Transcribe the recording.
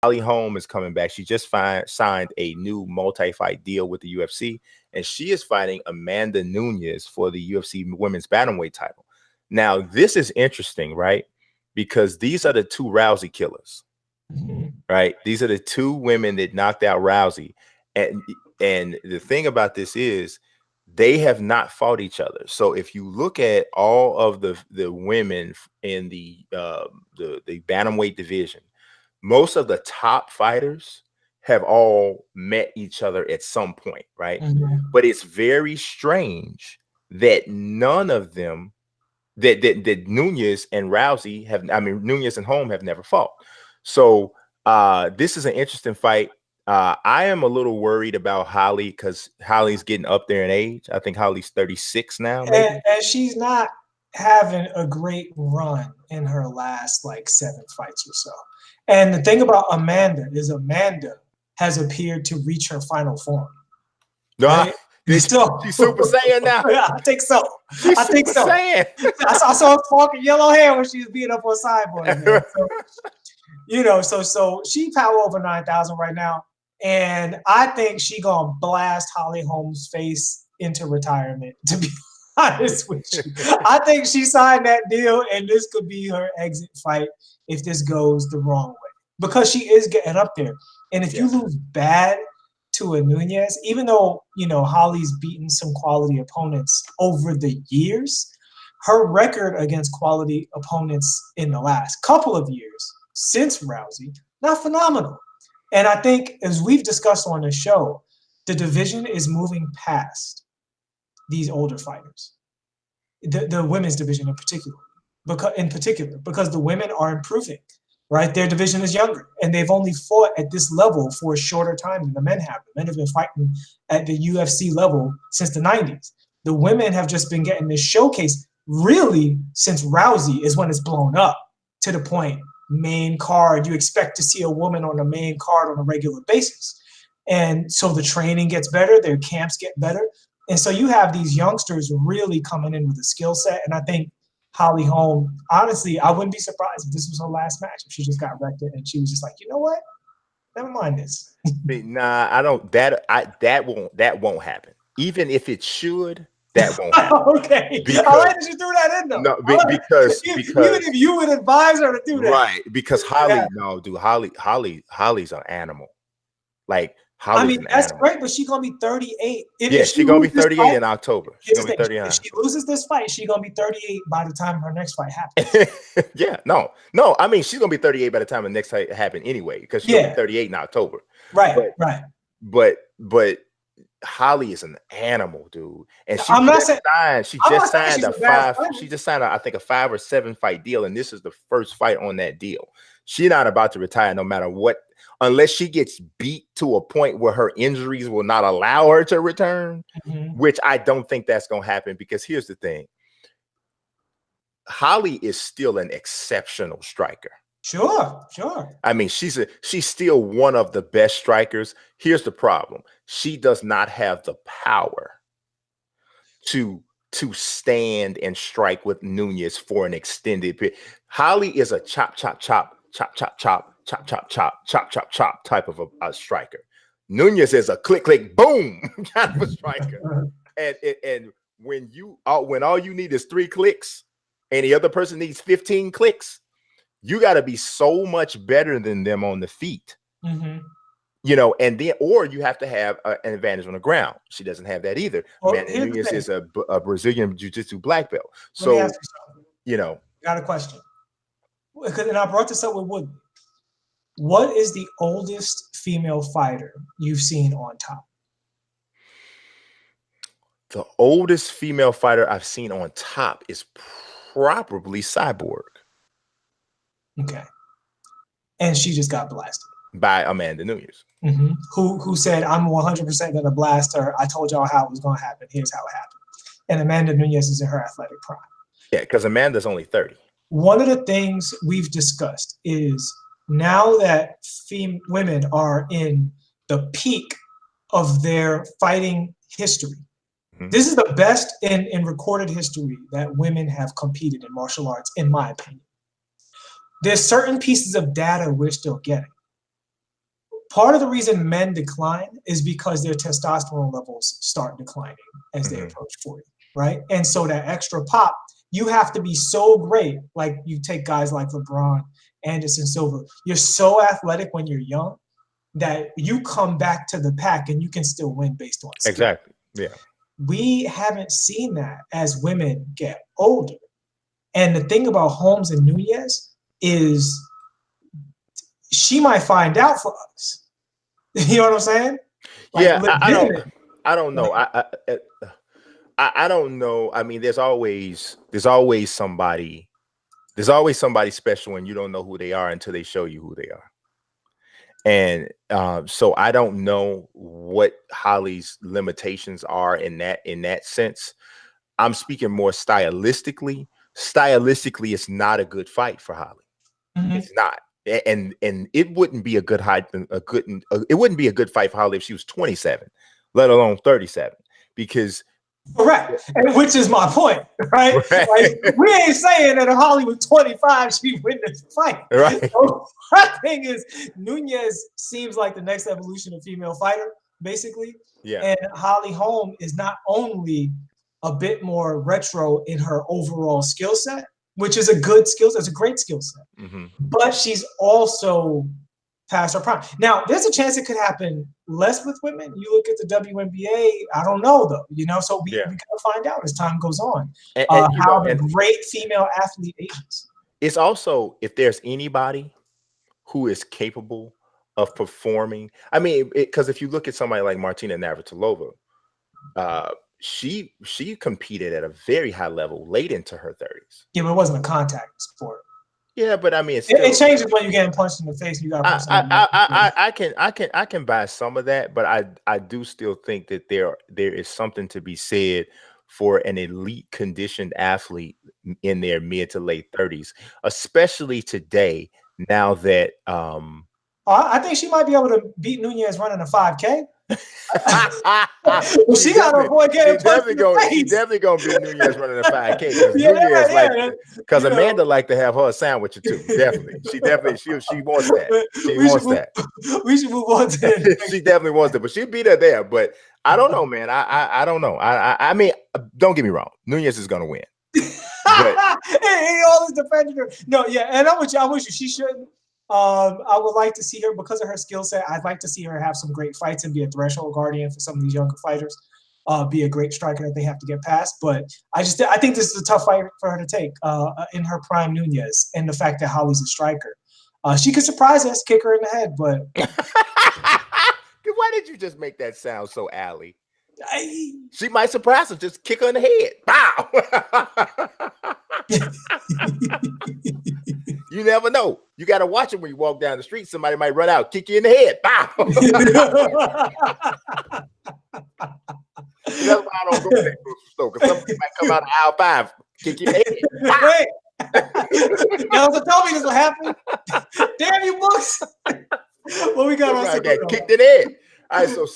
Holly Holm is coming back. She just signed a new multi-fight deal with the UFC, and she is fighting Amanda Nunes for the UFC Women's Bantamweight title. Now, this is interesting, right? Because these are the two Rousey killers, right? These are the two women that knocked out Rousey, and the thing about this is they have not fought each other. So if you look at all of the women in the bantamweight division, most of the top fighters have all met each other at some point, right? But it's very strange that none of them, that Nunes and Rousey have, I mean, Nunes and Holm have never fought. So this is an interesting fight. I am a little worried about Holly because Holly's getting up there in age. I think Holly's 36 now. And she's not having a great run in her last like 7 fights or so. And the thing about Amanda is Amanda has appeared to reach her final form. Right? She's Super Saiyan now. Yeah, I think so. I think so. Saiyan. I saw her fucking yellow hair when she was beating up on Cyborg. So, you know, so she power over 9,000 right now. And I think she gonna blast Holly Holm's face into retirement, to be honest with you. I think she signed that deal, and this could be her exit fight if this goes the wrong way. Because she is getting up there. And if you lose bad to a Nunes, even though, you know, Holly's beaten some quality opponents over the years, her record against quality opponents in the last couple of years since Rousey, not phenomenal. And I think, as we've discussed on the show, the division is moving past these older fighters, the women's division in particular, because the women are improving, right? Their division is younger, and they've only fought at this level for a shorter time than the men have. The men have been fighting at the UFC level since the 90s. The women have just been getting this showcase really since Rousey is when it's blown up to the point. Main card, you expect to see a woman on the main card on a regular basis. And so the training gets better, their camps get better. And so you have these youngsters really coming in with a skill set. And I think Holly Holm, honestly, I wouldn't be surprised if this was her last match, if she just got wrecked and she was just like, you know what? Never mind this. Nah, I don't, that won't happen. Even if it should, that won't happen. Okay. I like that you threw that in though. No, because even if you would advise her to do that. Right. Because Holly, no, dude, Holly's an animal. Like Holly's, I mean, that's great, but she's gonna be 38. She's gonna be 38 in October. She's gonna be 39. If she loses this fight, she's gonna be 38 by the time her next fight happens. No. I mean, she's gonna be 38 by the time the next fight happens anyway, because she's gonna be 38 in October. Right, But Holly is an animal, dude, and she just signed I think a 5 or 7 fight deal, and this is the first fight on that deal. She's not about to retire no matter what, unless she gets beat to a point where her injuries will not allow her to return, which I don't think that's gonna happen, because here's the thing. Holly is still an exceptional striker. Sure. I mean, she's still one of the best strikers. Here's the problem. She does not have the power to stand and strike with Nunes for an extended period. Holly is a chop type of a striker. Nunes is a click, boom kind of a striker. And when all you need is 3 clicks and the other person needs 15 clicks, you got to be so much better than them on the feet, you know, and then, or you have to have an advantage on the ground. She doesn't have that either. Nunes is a Brazilian Jiu-Jitsu black belt. So, you know. Got a question. And I brought this up with Woodley. What is the oldest female fighter you've seen on top? The oldest female fighter I've seen on top is probably Cyborg. Okay. And she just got blasted by Amanda Nunes, who said, I'm 100% going to blast her. I told y'all how it was going to happen. Here's how it happened. And Amanda Nunes is in her athletic prime. Yeah, because Amanda's only 30. One of the things we've discussed is now that women are in the peak of their fighting history, this is the best in recorded history that women have competed in martial arts, in my opinion. There's certain pieces of data we're still getting. part of the reason men decline is because their testosterone levels start declining as they approach 40, right? And so that extra pop, you have to be so great. Like you take guys like LeBron, Anderson Silva, you're so athletic when you're young that you come back to the pack and you can still win based on skill. Exactly. Yeah. We haven't seen that as women get older. And the thing about Holmes and Nunes is she might find out for us. You know what I'm saying? Like, yeah, I don't know. I don't know. I mean, there's always somebody special, and you don't know who they are until they show you who they are. And so I don't know what Holly's limitations are in that sense. I'm speaking more stylistically. Stylistically, it's not a good fight for Holly. It's not. And it wouldn't be a good it wouldn't be a good fight for Holly if she was 27, let alone 37, because correct, and which is my point, right? Like, we ain't saying that if Holly was 25, she'd win this fight. Right. So my thing is, Nunes seems like the next evolution of female fighter, basically. Yeah. And Holly Holm is not only a bit more retro in her overall skill set, which is a good skill set, it's a great skill set, but she's also past her prime. Now, there's a chance it could happen less with women. You look at the WNBA, I don't know though, you know, so we gotta find out as time goes on how the great female athlete ages. It's also, if there's anybody who is capable of performing, I mean, because if you look at somebody like Martina Navratilova, she competed at a very high level late into her 30s. Yeah, but it wasn't a contact sport. Yeah, but I mean, it changes when you're getting punched in the face. You got. I can buy some of that, but I do still think that there is something to be said for an elite conditioned athlete in their mid to late 30s, especially today. Now that I think she might be able to beat Nunes running a 5K. Well, she got her boy getting punched in the face. She's definitely gonna beat Nunes running a 5K because Amanda like to have her a sandwich or two. Definitely, she wants that. We should move on to that. She definitely wants that, but she'll beat her there. But I don't know, man. I don't know. I mean, don't get me wrong. Nunes is gonna win. But hey, all this defending her. No, yeah, and I'm with you. She shouldn't. I would like to see her, because of her skill set, I'd like to see her have some great fights and be a threshold guardian for some of these younger fighters, be a great striker that they have to get past. But I think this is a tough fight for her to take in her prime Nunes, and the fact that Holly's a striker. She could surprise us, kick her in the head, but why did you just make that sound so Allie? She might surprise us, just kick her in the head. Bow. You never know. You got to watch it when you walk down the street. Somebody might run out, kick you in the head. Bow. That's why I don't go to that grocery store, because somebody might come out of aisle 5, kick you in the head. Now, so tell me this will happen. Damn you, books. What we got on? Kicked in the head. All right, so